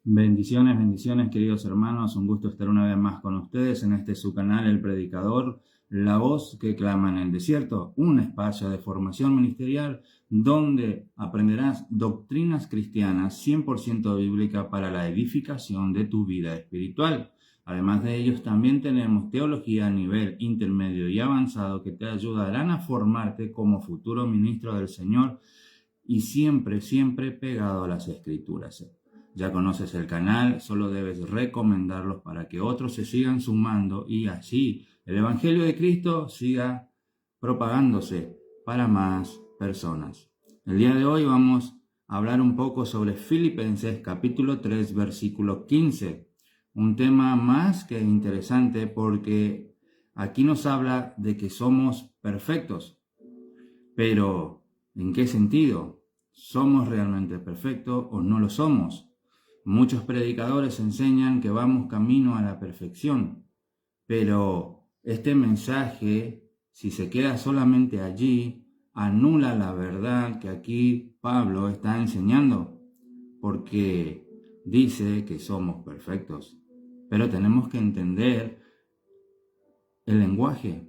Bendiciones, bendiciones, queridos hermanos. Un gusto estar una vez más con ustedes en su canal, El Predicador, la voz que clama en el desierto, un espacio de formación ministerial donde aprenderás doctrinas cristianas 100% bíblicas para la edificación de tu vida espiritual. Además de ellos, también tenemos teología a nivel intermedio y avanzado que te ayudarán a formarte como futuro ministro del Señor y siempre, siempre pegado a las Escrituras. Ya conoces el canal, solo debes recomendarlos para que otros se sigan sumando y así el Evangelio de Cristo siga propagándose para más personas. El día de hoy vamos a hablar un poco sobre Filipenses capítulo 3 versículo 15. Un tema más que interesante porque aquí nos habla de que somos perfectos. Pero, ¿en qué sentido? ¿Somos realmente perfectos o no lo somos? Muchos predicadores enseñan que vamos camino a la perfección, pero este mensaje, si se queda solamente allí, anula la verdad que aquí Pablo está enseñando, porque dice que somos perfectos. Pero tenemos que entender el lenguaje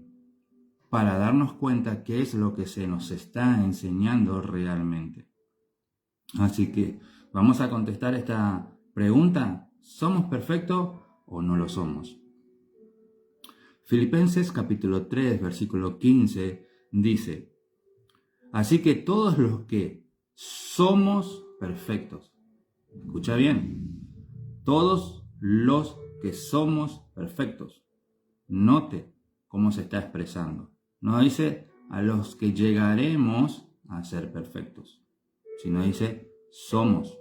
para darnos cuenta qué es lo que se nos está enseñando realmente. Así que vamos a contestar esta pregunta: ¿somos perfectos o no lo somos? Filipenses capítulo 3, versículo 15 dice: así que todos los que somos perfectos, escucha bien, todos los que somos perfectos, note cómo se está expresando. No dice a los que llegaremos a ser perfectos, sino dice somos.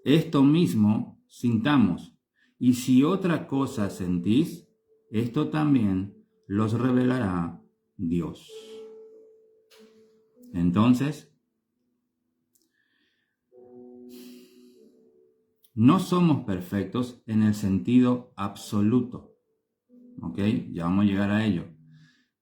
Esto mismo sintamos, y si otra cosa sentís, esto también los revelará Dios. Entonces, no somos perfectos en el sentido absoluto, ¿ok? Ya vamos a llegar a ello.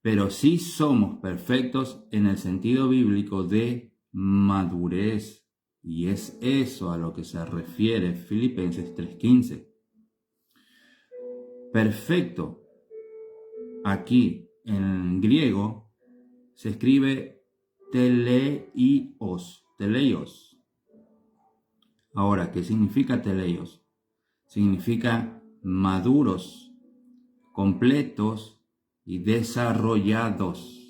Pero sí somos perfectos en el sentido bíblico de madurez. Y es eso a lo que se refiere Filipenses 3:15. Perfecto, aquí en griego, se escribe teleios. Ahora, ¿qué significa teleios? Significa maduros, completos y desarrollados.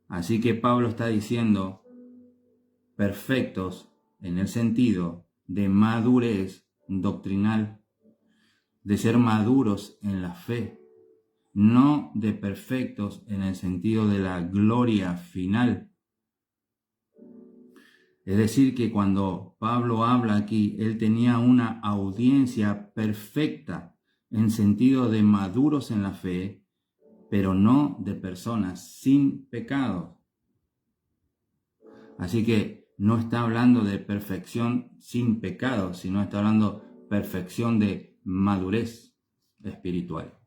Así que Pablo está diciendo perfectos en el sentido de madurez doctrinal, de ser maduros en la fe, no de perfectos en el sentido de la gloria final. Es decir, que cuando Pablo habla aquí, él tenía una audiencia perfecta en sentido de maduros en la fe, pero no de personas sin pecado. Así que no está hablando de perfección sin pecado, sino está hablando de perfección de madurez espiritual.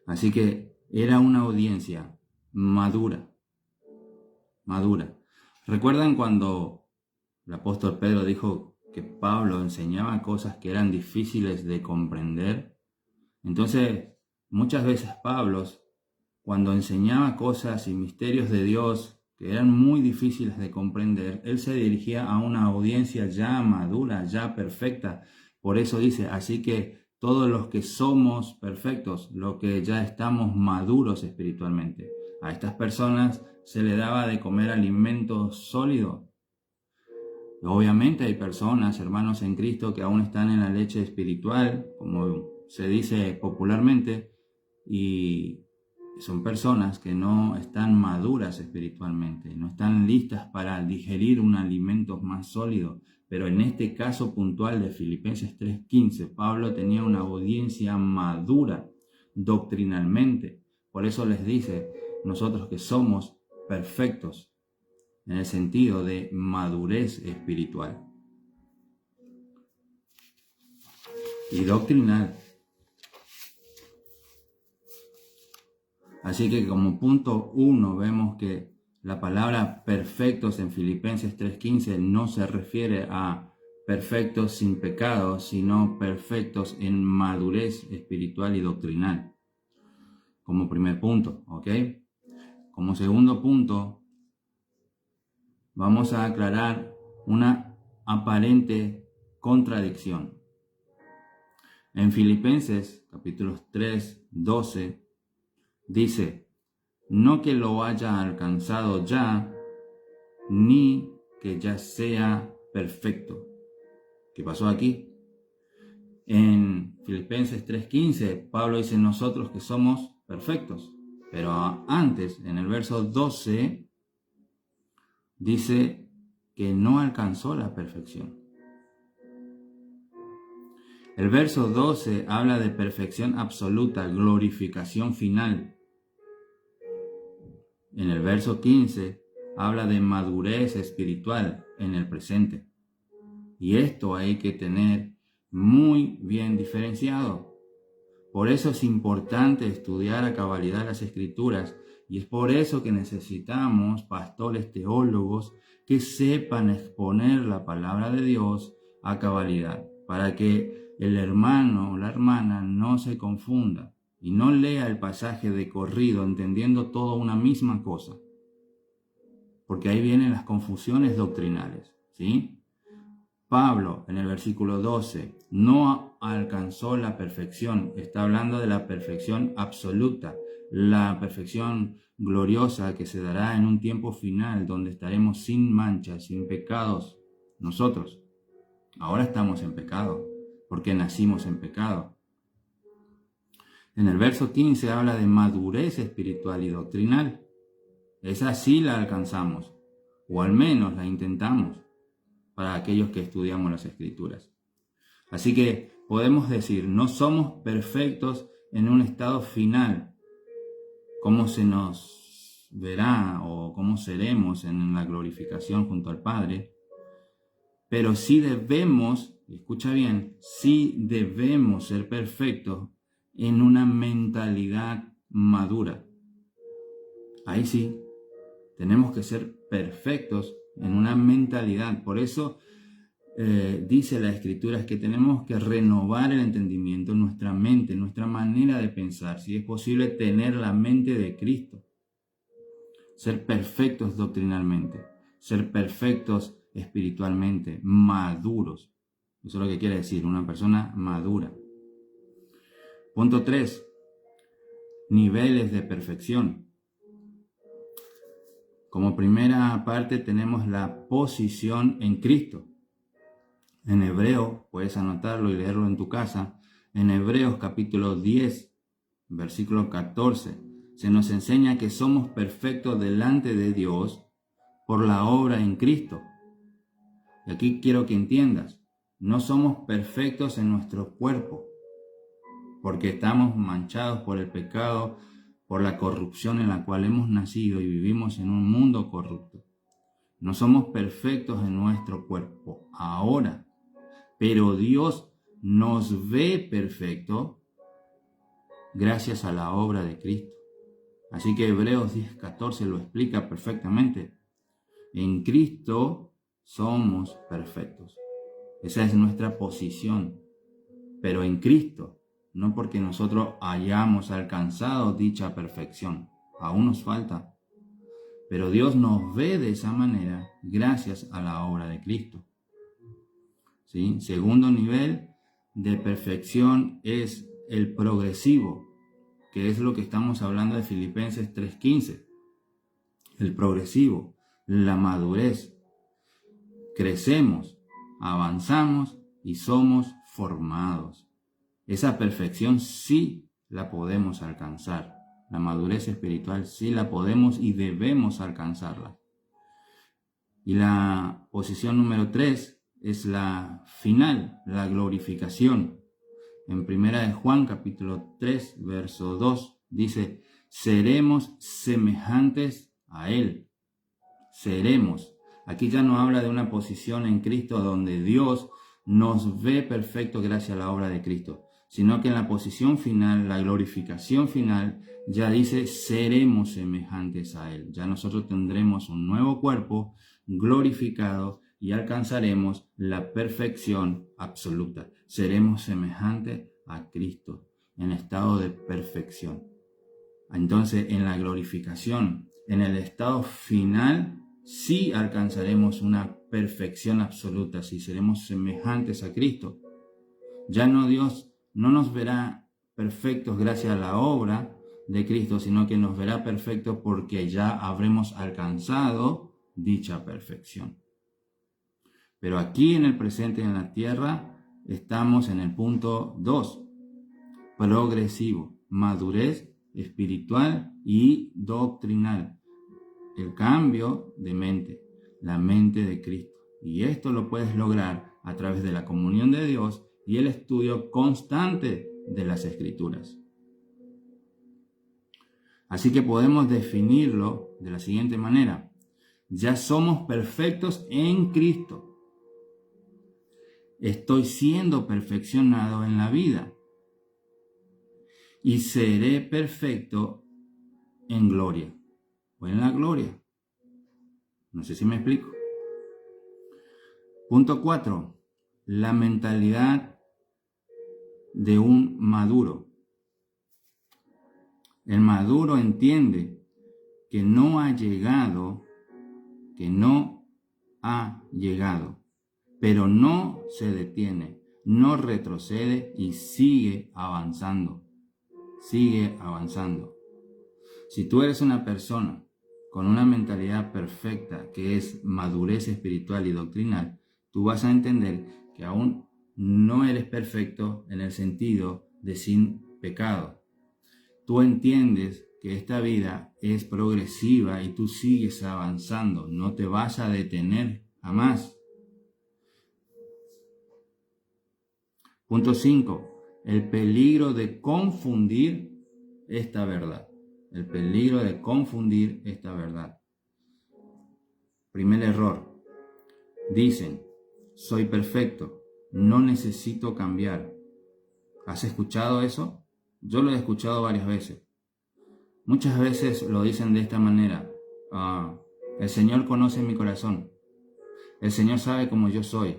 Así que era una audiencia madura. ¿Recuerdan cuando el apóstol Pedro dijo que Pablo enseñaba cosas que eran difíciles de comprender? Entonces, muchas veces Pablo, cuando enseñaba cosas y misterios de Dios que eran muy difíciles de comprender, él se dirigía a una audiencia ya madura, ya perfecta. Por eso dice, así que todos los que somos perfectos, los que ya estamos maduros espiritualmente, a estas personas se le daba de comer alimento sólido. Obviamente hay personas, hermanos en Cristo, que aún están en la leche espiritual, como se dice popularmente, y son personas que no están maduras espiritualmente, no están listas para digerir un alimento más sólido. Pero en este caso puntual de Filipenses 3:15, Pablo tenía una audiencia madura doctrinalmente. Por eso les dice, nosotros que somos perfectos en el sentido de madurez espiritual y doctrinal. Así que como punto 1 vemos que La palabra perfectos en Filipenses 3:15 no se refiere a perfectos sin pecado, sino perfectos en madurez espiritual y doctrinal. Como primer punto, ¿ok? Como segundo punto, vamos a aclarar una aparente contradicción. En Filipenses capítulos 3, 12, dice, no que lo haya alcanzado ya, ni que ya sea perfecto. ¿Qué pasó aquí? En Filipenses 3:15, Pablo dice nosotros que somos perfectos. Pero antes, en el verso 12, dice que no alcanzó la perfección. El verso 12 habla de perfección absoluta, glorificación final. En el verso 15 habla de madurez espiritual en el presente. Y esto hay que tener muy bien diferenciado. Por eso es importante estudiar a cabalidad las Escrituras y es por eso que necesitamos pastores teólogos que sepan exponer la palabra de Dios a cabalidad, para que el hermano o la hermana no se confunda y no lea el pasaje de corrido entendiendo todo una misma cosa, porque ahí vienen las confusiones doctrinales, ¿sí? Pablo, en el versículo 12, no alcanzó la perfección. Está hablando de la perfección absoluta, la perfección gloriosa que se dará en un tiempo final donde estaremos sin mancha, sin pecados. Nosotros ahora estamos en pecado porque nacimos en pecado. En el verso 15 habla de madurez espiritual y doctrinal. Esa sí la alcanzamos, o al menos la intentamos, para aquellos que estudiamos las Escrituras. Así que podemos decir, no somos perfectos en un estado final, como se nos verá o cómo seremos en la glorificación junto al Padre, pero sí debemos, escucha bien, sí debemos ser perfectos en una mentalidad madura. Ahí sí, tenemos que ser perfectos en una mentalidad. Por eso dice la Escritura que tenemos que renovar el entendimiento, nuestra mente, nuestra manera de pensar. Si es posible, tener la mente de Cristo. Ser perfectos doctrinalmente, ser perfectos espiritualmente, maduros. Eso es lo que quiere decir, una persona madura. Punto 3. Niveles de perfección. Como primera parte tenemos la posición en Cristo. En Hebreo, puedes anotarlo y leerlo en tu casa, en Hebreos capítulo 10, versículo 14, se nos enseña que somos perfectos delante de Dios por la obra en Cristo. Y aquí quiero que entiendas, no somos perfectos en nuestro cuerpo, porque estamos manchados por el pecado, por la corrupción en la cual hemos nacido y vivimos en un mundo corrupto. No somos perfectos en nuestro cuerpo ahora, pero Dios nos ve perfecto gracias a la obra de Cristo. Así que Hebreos 10:14 lo explica perfectamente. En Cristo somos perfectos. Esa es nuestra posición. Pero en Cristo, no porque nosotros hayamos alcanzado dicha perfección. Aún nos falta. Pero Dios nos ve de esa manera gracias a la obra de Cristo. ¿Sí? Segundo nivel de perfección es el progresivo, que es lo que estamos hablando de Filipenses 3:15. El progresivo, la madurez. Crecemos, avanzamos y somos formados. Esa perfección sí la podemos alcanzar. La madurez espiritual sí la podemos y debemos alcanzarla. Y la posición número 3 es la final, la glorificación. En 1 de Juan capítulo 3, verso 2, dice, seremos semejantes a Él. Seremos. Aquí ya no habla de una posición en Cristo donde Dios nos ve perfecto gracias a la obra de Cristo, sino que en la posición final, la glorificación final, ya dice, seremos semejantes a Él. Ya nosotros tendremos un nuevo cuerpo glorificado y alcanzaremos la perfección absoluta. Seremos semejantes a Cristo en estado de perfección. Entonces, en la glorificación, en el estado final, sí alcanzaremos una perfección absoluta, sí seremos semejantes a Cristo. Ya no Dios no nos verá perfectos gracias a la obra de Cristo, sino que nos verá perfectos porque ya habremos alcanzado dicha perfección. Pero aquí en el presente en la tierra estamos en el punto 2, progresivo, madurez espiritual y doctrinal. El cambio de mente, la mente de Cristo. Y esto lo puedes lograr a través de la comunión de Dios y el estudio constante de las Escrituras. Así que podemos definirlo de la siguiente manera. Ya somos perfectos en Cristo. Estoy siendo perfeccionado en la vida. Y seré perfecto en gloria. O en la gloria. No sé si me explico. Punto 4. La mentalidad de un maduro. El maduro entiende que no ha llegado, pero no se detiene, no retrocede y sigue avanzando. Sigue avanzando. Si tú eres una persona con una mentalidad perfecta, que es madurez espiritual y doctrinal, tú vas a entender que aún no eres perfecto en el sentido de sin pecado. Tú entiendes que esta vida es progresiva y tú sigues avanzando, no te vas a detener jamás. Punto 5. El peligro de confundir esta verdad. El peligro de confundir esta verdad. Primer error. Dicen, soy perfecto, no necesito cambiar. ¿Has escuchado eso? Yo lo he escuchado varias veces. Muchas veces lo dicen de esta manera. El Señor conoce mi corazón. El Señor sabe cómo yo soy.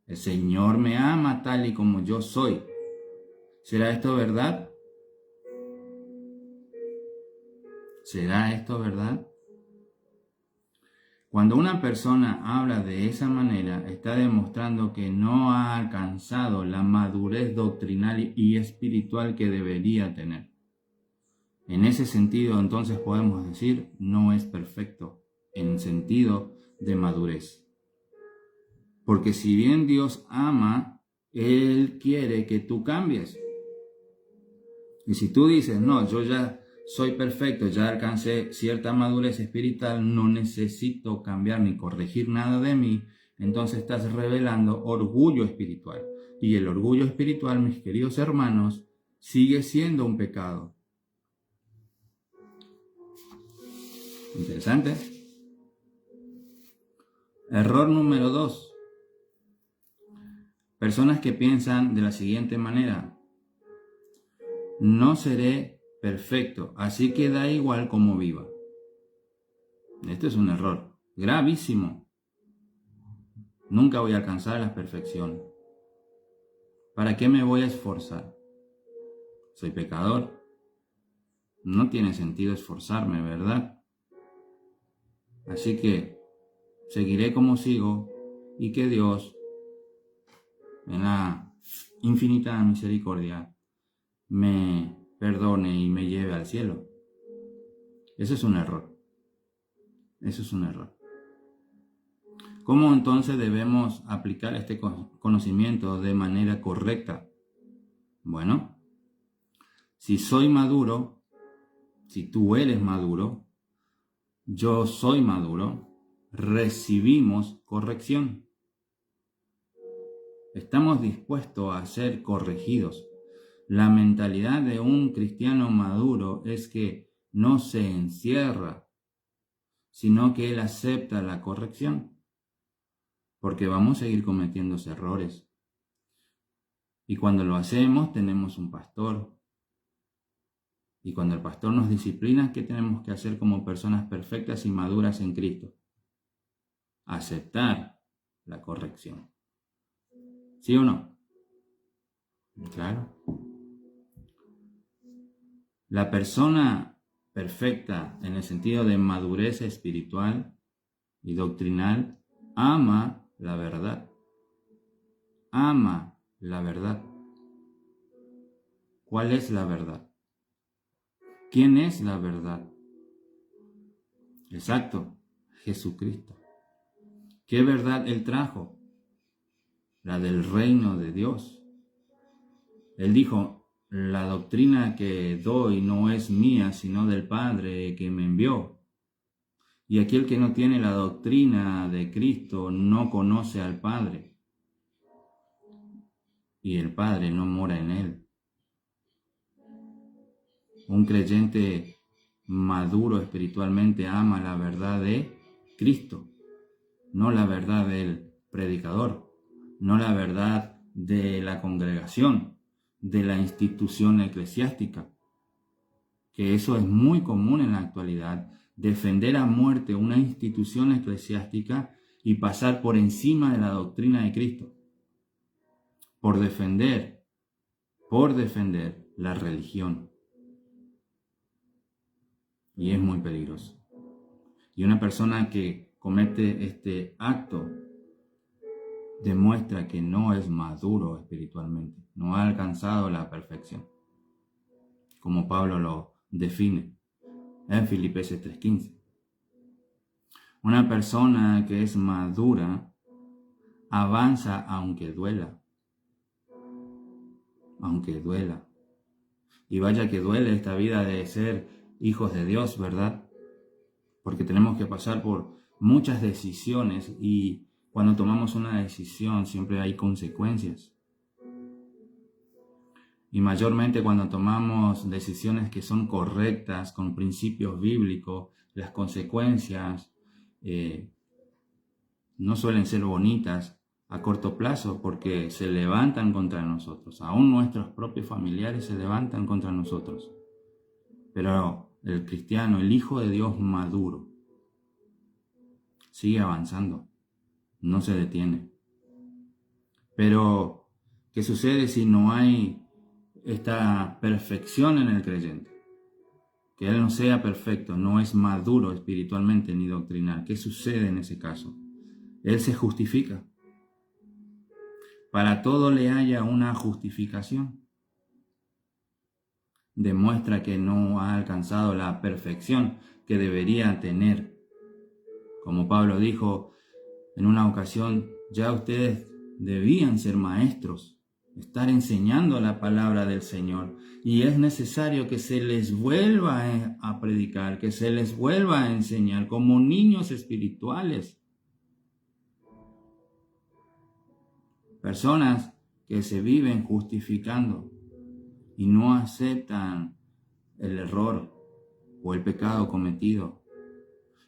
El Señor me ama tal y como yo soy. ¿Será esto verdad? ¿Será esto verdad? Cuando una persona habla de esa manera, está demostrando que no ha alcanzado la madurez doctrinal y espiritual que debería tener. En ese sentido, entonces podemos decir, no es perfecto en sentido de madurez. Porque si bien Dios ama, Él quiere que tú cambies. Y si tú dices, no, yo ya soy perfecto, ya alcancé cierta madurez espiritual, no necesito cambiar ni corregir nada de mí, entonces estás revelando orgullo espiritual. Y el orgullo espiritual, mis queridos hermanos, sigue siendo un pecado. Interesante. Error número 2. Personas que piensan de la siguiente manera. No seré perfecto, así que da igual cómo viva. Este es un error gravísimo. Nunca voy a alcanzar la perfección. ¿Para qué me voy a esforzar? Soy pecador. No tiene sentido esforzarme, ¿verdad? Así que seguiré como sigo y que Dios, en la infinita misericordia, me perdone y me lleve al cielo. Eso es un error. Eso es un error. ¿Cómo entonces debemos aplicar este conocimiento de manera correcta? Bueno, si soy maduro, si tú eres maduro, yo soy maduro, recibimos corrección. Estamos dispuestos a ser corregidos. La mentalidad de un cristiano maduro es que no se encierra, sino que él acepta la corrección. Porque vamos a seguir cometiendo errores. Y cuando lo hacemos, tenemos un pastor. Y cuando el pastor nos disciplina, ¿qué tenemos que hacer como personas perfectas y maduras en Cristo? Aceptar la corrección. ¿Sí o no? Claro. La persona perfecta en el sentido de madurez espiritual y doctrinal ama la verdad. Ama la verdad. ¿Cuál es la verdad? ¿Quién es la verdad? Exacto, Jesucristo. ¿Qué verdad Él trajo? La del reino de Dios. Él dijo, la doctrina que doy no es mía, sino del Padre que me envió. Y aquel que no tiene la doctrina de Cristo no conoce al Padre. Y el Padre no mora en él. Un creyente maduro espiritualmente ama la verdad de Cristo, no la verdad del predicador, no la verdad de la congregación, de la institución eclesiástica, que eso es muy común en la actualidad, defender a muerte una institución eclesiástica y pasar por encima de la doctrina de Cristo, por defender la religión. Y es muy peligroso. Y una persona que comete este acto demuestra que no es maduro espiritualmente, no ha alcanzado la perfección, como Pablo lo define en Filipenses 3:15. Una persona que es madura avanza aunque duela. Aunque duela. Y vaya que duele esta vida de ser hijos de Dios, ¿verdad? Porque tenemos que pasar por muchas decisiones y cuando tomamos una decisión siempre hay consecuencias. Y mayormente cuando tomamos decisiones que son correctas, con principios bíblicos, las consecuencias no suelen ser bonitas a corto plazo porque se levantan contra nosotros. Aún nuestros propios familiares se levantan contra nosotros. Pero el cristiano, el Hijo de Dios maduro, sigue avanzando, no se detiene. Pero, ¿qué sucede si no hay esta perfección en el creyente? Que él no sea perfecto, no es maduro espiritualmente ni doctrinal. ¿Qué sucede en ese caso? Él se justifica. Para todo le haya una justificación. Demuestra que no ha alcanzado la perfección que debería tener. Como Pablo dijo en una ocasión, ya ustedes debían ser maestros, estar enseñando la palabra del Señor. Y es necesario que se les vuelva a predicar, que se les vuelva a enseñar como niños espirituales. Personas que se viven justificando y no aceptan el error o el pecado cometido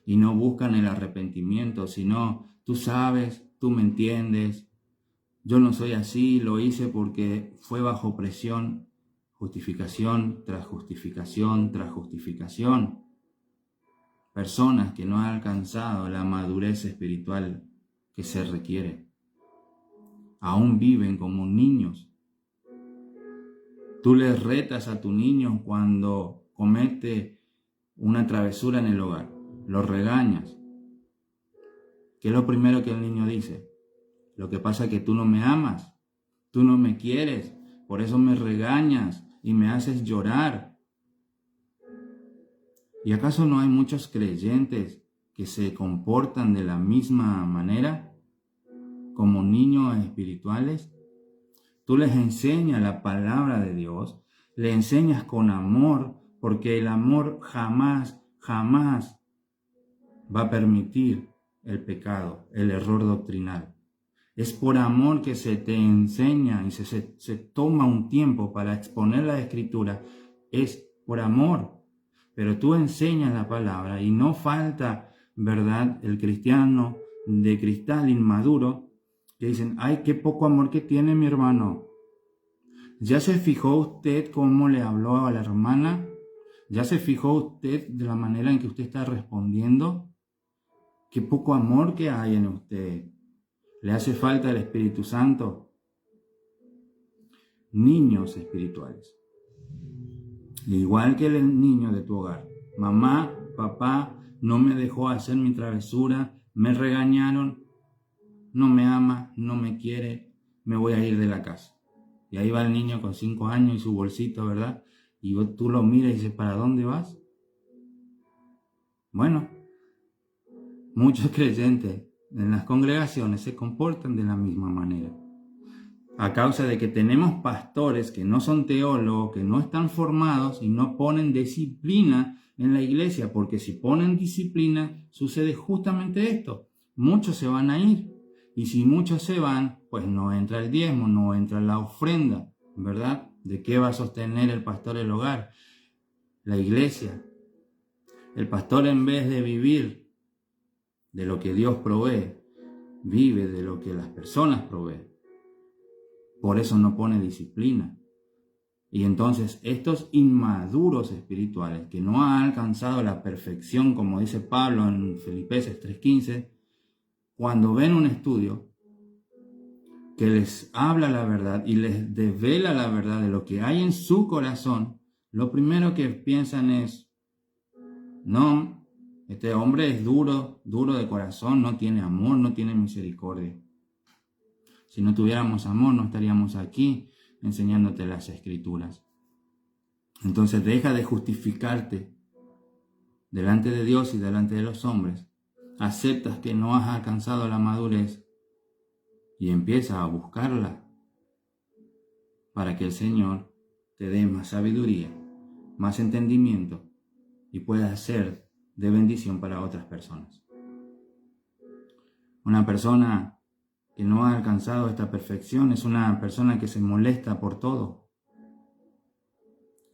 y no buscan el arrepentimiento, sino tú sabes, tú me entiendes, yo no soy así, lo hice porque fue bajo presión, justificación tras justificación tras justificación. Personas que no han alcanzado la madurez espiritual que se requiere. Aún viven como niños. Tú les retas a tu niño cuando comete una travesura en el hogar. Lo regañas. ¿Qué es lo primero que el niño dice? Lo que pasa es que tú no me amas. Tú no me quieres. Por eso me regañas y me haces llorar. ¿Y acaso no hay muchos creyentes que se comportan de la misma manera? Como niños espirituales. Tú les enseñas la palabra de Dios, le enseñas con amor, porque el amor jamás va a permitir el pecado, el error doctrinal. Es por amor que se te enseña y se toma un tiempo para exponer la Escritura. Es por amor. Pero tú enseñas la palabra y no falta, ¿verdad?, el cristiano de cristal inmaduro que dicen, ay, qué poco amor que tiene mi hermano. ¿Ya se fijó usted cómo le habló a la hermana? ¿Ya se fijó usted de la manera en que usted está respondiendo? Qué poco amor que hay en usted. ¿Le hace falta el Espíritu Santo? Niños espirituales. Igual que el niño de tu hogar. Mamá, papá, no me dejó hacer mi travesura, me regañaron, no me ama, no me quiere, me voy a ir de la casa. Y ahí va el niño con 5 años y su bolsito, ¿verdad? Y tú lo miras y dices, ¿para dónde vas? Bueno, muchos creyentes en las congregaciones se comportan de la misma manera. A causa de que tenemos pastores que no son teólogos, que no están formados y no ponen disciplina en la iglesia, porque si ponen disciplina sucede justamente esto. Muchos se van a ir y si muchos se van, pues no entra el diezmo, no entra la ofrenda, ¿verdad? ¿De qué va a sostener el pastor el hogar? La iglesia. El pastor, en vez de vivir de lo que Dios provee, vive de lo que las personas proveen. Por eso no pone disciplina. Y entonces estos inmaduros espirituales que no han alcanzado la perfección, como dice Pablo en Filipenses 3:15, cuando ven un estudio que les habla la verdad y les devela la verdad de lo que hay en su corazón, lo primero que piensan es, no, este hombre es duro de corazón, no tiene amor, no tiene misericordia. Si no tuviéramos amor, no estaríamos aquí enseñándote las Escrituras. Entonces deja de justificarte delante de Dios y delante de los hombres. Aceptas que no has alcanzado la madurez y empieza a buscarla para que el Señor te dé más sabiduría, más entendimiento y puedas ser de bendición para otras personas. Una persona que no ha alcanzado esta perfección es una persona que se molesta por todo.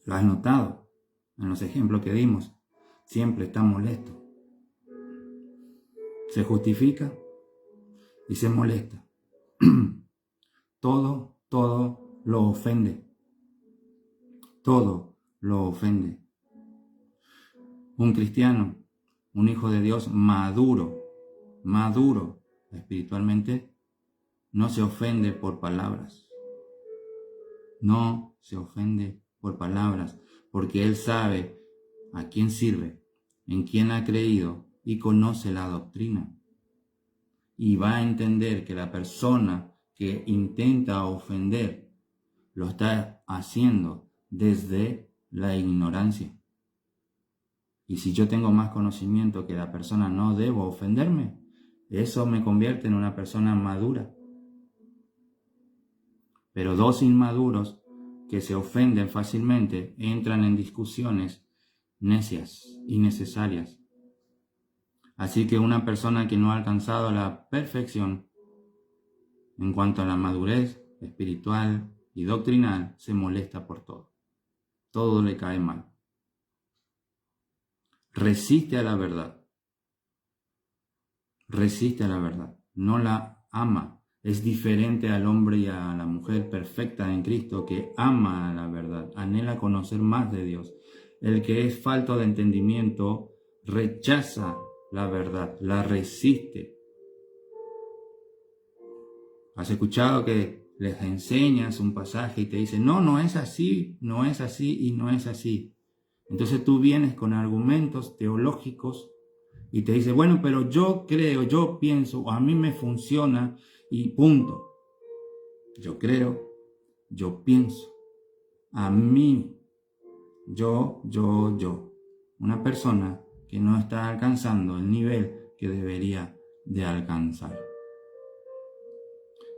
Lo has notado en los ejemplos que dimos. Siempre está molesto. Se justifica y se molesta. Todo lo ofende. Todo lo ofende. Un cristiano, un hijo de Dios maduro espiritualmente, no se ofende por palabras. No se ofende por palabras, porque él sabe a quién sirve, en quién ha creído y conoce la doctrina. Y va a entender que la persona que intenta ofender lo está haciendo desde la ignorancia. Y si yo tengo más conocimiento que la persona, no debo ofenderme. Eso me convierte en una persona madura. Pero dos inmaduros que se ofenden fácilmente entran en discusiones necias y innecesarias. Así que una persona que no ha alcanzado la perfección en cuanto a la madurez espiritual y doctrinal se molesta por todo. Todo le cae mal. Resiste a la verdad. Resiste a la verdad. No la ama. Es diferente al hombre y a la mujer perfecta en Cristo que ama a la verdad, anhela conocer más de Dios. El que es falto de entendimiento rechaza la verdad, la resiste. ¿Has escuchado que les enseñas un pasaje y te dicen, no es así, no es así y no es así? Entonces tú vienes con argumentos teológicos y te dice, bueno, pero yo creo, yo pienso, a mí me funciona y punto. Yo creo, yo pienso, a mí, yo. Una persona que no está alcanzando el nivel que debería de alcanzar.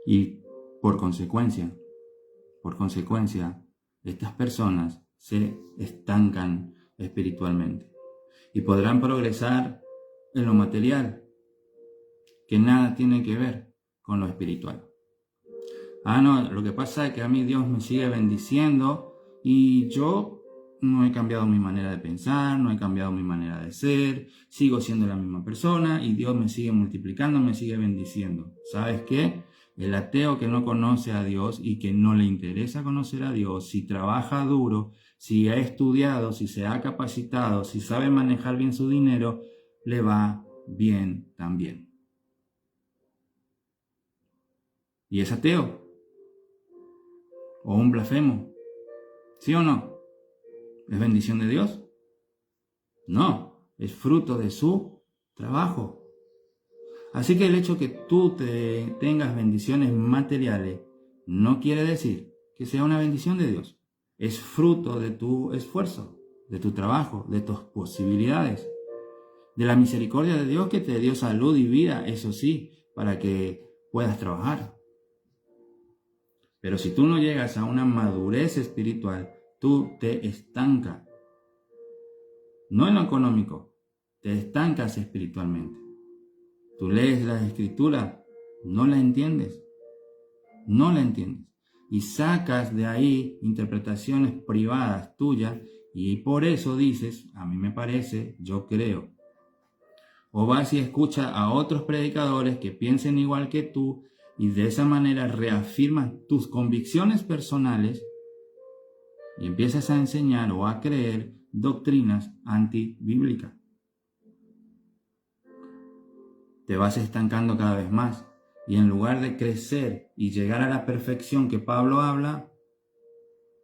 Y por consecuencia, estas personas se estancan espiritualmente y podrán progresar en lo material, que nada tiene que ver con lo espiritual. No, lo que pasa es que a mí Dios me sigue bendiciendo y yo no he cambiado mi manera de pensar, no he cambiado mi manera de ser, sigo siendo la misma persona y Dios me sigue multiplicando, me sigue bendiciendo. ¿Sabes qué? El ateo que no conoce a Dios y que no le interesa conocer a Dios, si trabaja duro, si ha estudiado, si se ha capacitado, si sabe manejar bien su dinero, le va bien también. ¿Y es ateo? ¿O un blasfemo? ¿Sí o no? ¿Es bendición de Dios? No, es fruto de su trabajo. Así que el hecho que tú tengas bendiciones materiales no quiere decir que sea una bendición de Dios. Es fruto de tu esfuerzo, de tu trabajo, de tus posibilidades, de la misericordia de Dios que te dio salud y vida, eso sí, para que puedas trabajar. Pero si tú no llegas a una madurez espiritual, tú te estancas. No en lo económico, te estancas espiritualmente. Tú lees las escrituras, no la entiendes. Y sacas de ahí interpretaciones privadas tuyas y por eso dices, a mí me parece, yo creo. O vas y escuchas a otros predicadores que piensen igual que tú y de esa manera reafirmas tus convicciones personales y empiezas a enseñar o a creer doctrinas antibíblicas. Te vas estancando cada vez más y en lugar de crecer y llegar a la perfección que Pablo habla,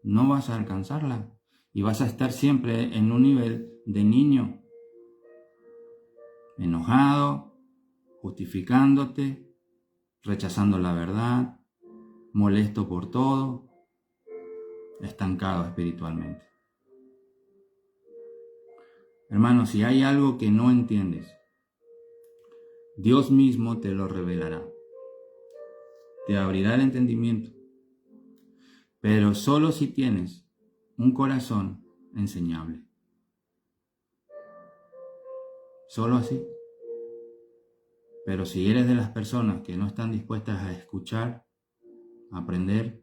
no vas a alcanzarla y vas a estar siempre en un nivel de niño, enojado, justificándote, rechazando la verdad, molesto por todo, estancado espiritualmente. Hermano, si hay algo que no entiendes, Dios mismo te lo revelará. Te abrirá el entendimiento, pero solo si tienes un corazón enseñable. Solo así. Pero si eres de las personas que no están dispuestas a escuchar, a aprender,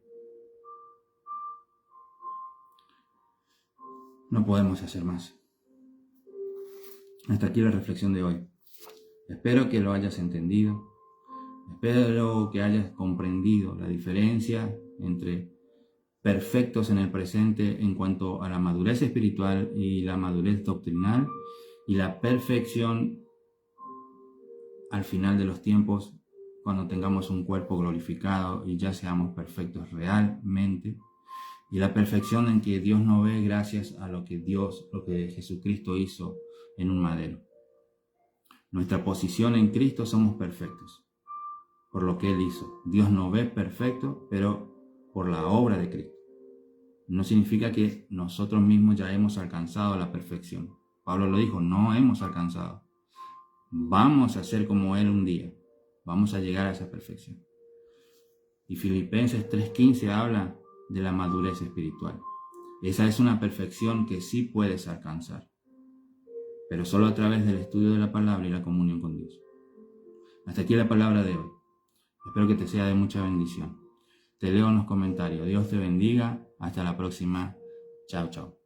no podemos hacer más. Hasta aquí la reflexión de hoy. Espero que lo hayas entendido. Espero que hayas comprendido la diferencia entre perfectos en el presente en cuanto a la madurez espiritual y la madurez doctrinal y la perfección al final de los tiempos cuando tengamos un cuerpo glorificado y ya seamos perfectos realmente, y la perfección en que Dios nos ve gracias a lo que Jesucristo hizo en un madero. Nuestra posición en Cristo somos perfectos por lo que Él hizo. Dios nos ve perfecto, pero por la obra de Cristo. No significa que nosotros mismos ya hemos alcanzado la perfección. Pablo lo dijo, no hemos alcanzado. Vamos a ser como Él un día. Vamos a llegar a esa perfección. Y Filipenses 3:15 habla de la madurez espiritual. Esa es una perfección que sí puedes alcanzar, pero solo a través del estudio de la palabra y la comunión con Dios. Hasta aquí la palabra de hoy. Espero que te sea de mucha bendición. Te leo en los comentarios. Dios te bendiga. Hasta la próxima. Chao, chao.